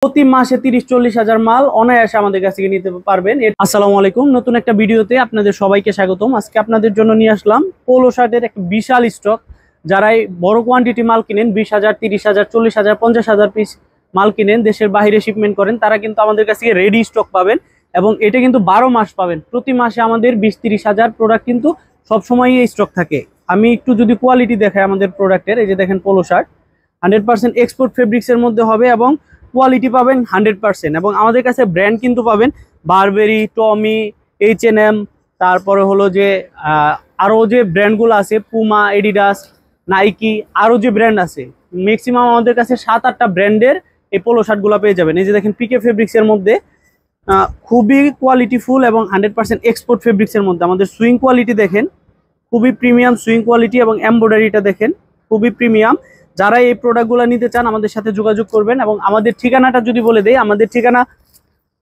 প্রতি মাসে 30-40 হাজার মাল অনায়াসে আমাদের কাছ থেকে নিতে পারবেন। আসসালামু আলাইকুম, নতুন একটা ভিডিওতে আপনাদের সবাইকে স্বাগতম। আজকে আপনাদের জন্য নিয়ে আসলাম পোলো শার্টের একটা বিশাল স্টক। যারাই বড় কোয়ান্টিটি মাল কিনেন, 20,000, 30,000, 40,000, 50,000 পিস মাল কিনেন, দেশের বাইরে শিপমেন্ট করেন, তারা কিন্তু আমাদের কাছ থেকে রেডি স্টক পাবেন এবং এটা কিন্তু 12 মাস পাবেন। প্রতি মাসে আমাদের 20-30 হাজার প্রোডাক্ট কিন্তু সবসময়ই এই স্টক থাকে। আমি একটু যদি কোয়ালিটি দেখাই আমাদের প্রোডাক্টের, এই যে দেখেন পোলো শার্ট 100% এক্সপোর্ট ফেব্রিক্সের মধ্যে হবে এবং কোয়ালিটি পাবেন 100%। এবং আমাদের কাছে ব্র্যান্ড কিন্তু পাবেন বারবেরি, টমি, H&M, তারপরে হলো যে আরও যে ব্র্যান্ডগুলো আছে পুমা, এডিডাস, নাইকি, আরও যে ব্র্যান্ড আছে ম্যাক্সিমাম আমাদের কাছে 7-8টা ব্র্যান্ডের এই পোলো শার্টগুলো পেয়ে যাবেন। এই যে দেখেন পিকে ফেব্রিক্সের মধ্যে খুবই কোয়ালিটিফুল এবং 100% এক্সপোর্ট ফেব্রিক্সের মধ্যে আমাদের সুইং কোয়ালিটি দেখেন, খুবই প্রিমিয়াম সুইং কোয়ালিটি এবং এমব্রয়ডারিটা দেখেন খুবই প্রিমিয়াম। যারা এই প্রোডাক্টগুলো নিতে চান আমাদের সাথে যোগাযোগ করবেন। এবং আমাদের ঠিকানাটা যদি বলে দেই, আমাদের ঠিকানা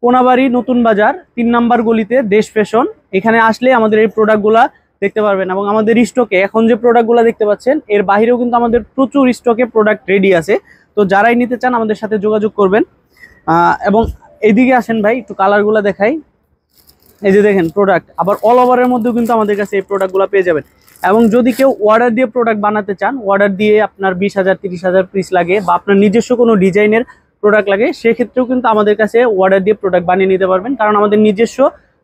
কোনাবাড়ি নতুন বাজার 3 নম্বর গলিতে দেশ ফ্যাশন। এখানে আসলে আমাদের এই প্রোডাক্টগুলা দেখতে পারবেন এবং আমাদের স্টকে এখন যে প্রোডাক্টগুলো দেখতে পাচ্ছেন এর বাইরেও কিন্তু আমাদের প্রচুর স্টকে প্রোডাক্ট রেডি আছে। তো যারাই নিতে চান আমাদের সাথে যোগাযোগ করবেন। এবং এইদিকে আসেন ভাই, একটু কালারগুলো দেখাই। এই যে দেখেন প্রোডাক্ট আবার অল ওভারের মধ্যেও কিন্তু আমাদের কাছে এই প্রোডাক্টগুলো পেয়ে যাবেন। এবং যদি কেউ অর্ডার দিয়ে প্রোডাক্ট বানাতে চান, অর্ডার দিয়ে আপনার 20,000, 30,000 পিস লাগে বা আপনার নিজস্ব কোনো ডিজাইনের প্রোডাক্ট লাগে, সেক্ষেত্রেও কিন্তু আমাদের কাছে অর্ডার দিয়ে প্রোডাক্ট বানিয়ে নিতে পারবেন, কারণ আমাদের নিজস্ব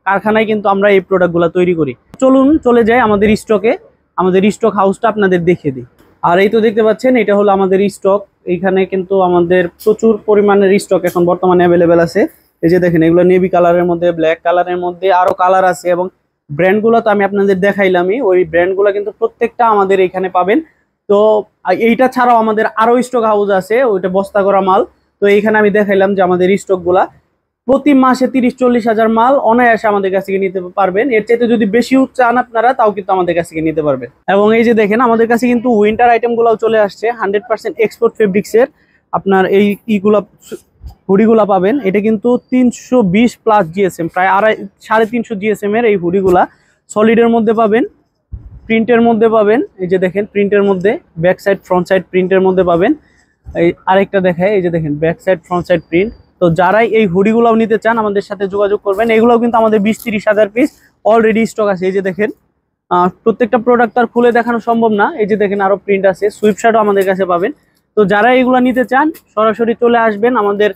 কারখানায় কিন্তু আমরা এই প্রোডাক্টগুলো তৈরি করি। চলুন চলে যাই আমাদের স্টকে, আমাদের স্টক হাউসটা আপনাদের দেখিয়ে দিই। আর এই তো দেখতে পাচ্ছেন এটা হলো আমাদের স্টক। এইখানে কিন্তু আমাদের প্রচুর পরিমাণের স্টক এখন বর্তমানে অ্যাভেলেবেল আছে। এই যে দেখেন এগুলো নেভি কালারের মধ্যে, ব্ল্যাক কালারের মধ্যে আরো কালার আছে এবং ব্র্যান্ডগুলো তো আমি আপনাদের দেখাইলামই। ওই ব্র্যান্ডগুলো কিন্তু প্রত্যেকটা আমাদের এখানে পাবেন। তো এইটা ছাড়াও আমাদের আরো স্টক হাউস আছে, ওইটা বস্তা করা মাল। তো এইখানে আমি দেখাইলাম যে আমাদের স্টকগুলা প্রতি মাসে 30-40 হাজার মাল অনায়াসে আমাদের কাছ থেকে নিতে পারবেন। এর চাইতে যদি বেশি চান আপনারা, তাও কিন্তু আমাদের কাছ থেকে নিতে পারবেন। এবং এই যে দেখেন আমাদের কাছে কিন্তু উইন্টার আইটেমগুলোও চলে আসছে 100% এক্সপোর্ট ফেব্রিক্সের। আপনার এই হুডিগুলা পাবেন, এটা কিন্তু 320+ জিএসএম, প্রায় 350 জিএসএম এর এই হুডিগুলা সলিডের মধ্যে পাবেন, প্রিন্টের মধ্যে পাবেন। এই যে দেখেন প্রিন্টের মধ্যে ব্যাক সাইড ফ্রন্ট সাইড প্রিন্টের মধ্যে পাবেন। এই আরেকটা দেখায়, এই যে দেখেন back side front side print. তো যারাই এই হুডিগুলাও নিতে চান আমাদের সাথে যোগাযোগ করবেন। এগুলোও কিন্তু আমাদের 20-30 হাজার পিস অলরেডি স্টক আছে। এই যে দেখেন প্রত্যেকটা প্রোডাক্ট আর খুলে দেখানো সম্ভব না। এই যে দেখেন আরো প্রিন্ট আছে, সুইপ শার্টও আমাদের কাছে পাবেন। তো যারা এগুলো নিতে চান সরাসরি চলে আসবেন আমাদের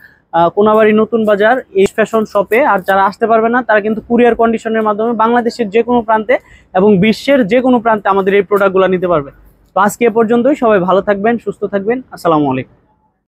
কোনাবাড়ি নতুন বাজার এই ফ্যাশন শপে। আর যারা আসতে পারবে না তারা কিন্তু কুরিয়ার কন্ডিশনের মাধ্যমে বাংলাদেশের যে কোনো প্রান্তে এবং বিশ্বের যে কোনো প্রান্তে আমাদের এই প্রোডাক্টগুলো নিতে পারবে। তো আজকে এ পর্যন্তই, সবাই ভালো থাকবেন, সুস্থ থাকবেন। আসসালামু আলাইকুম।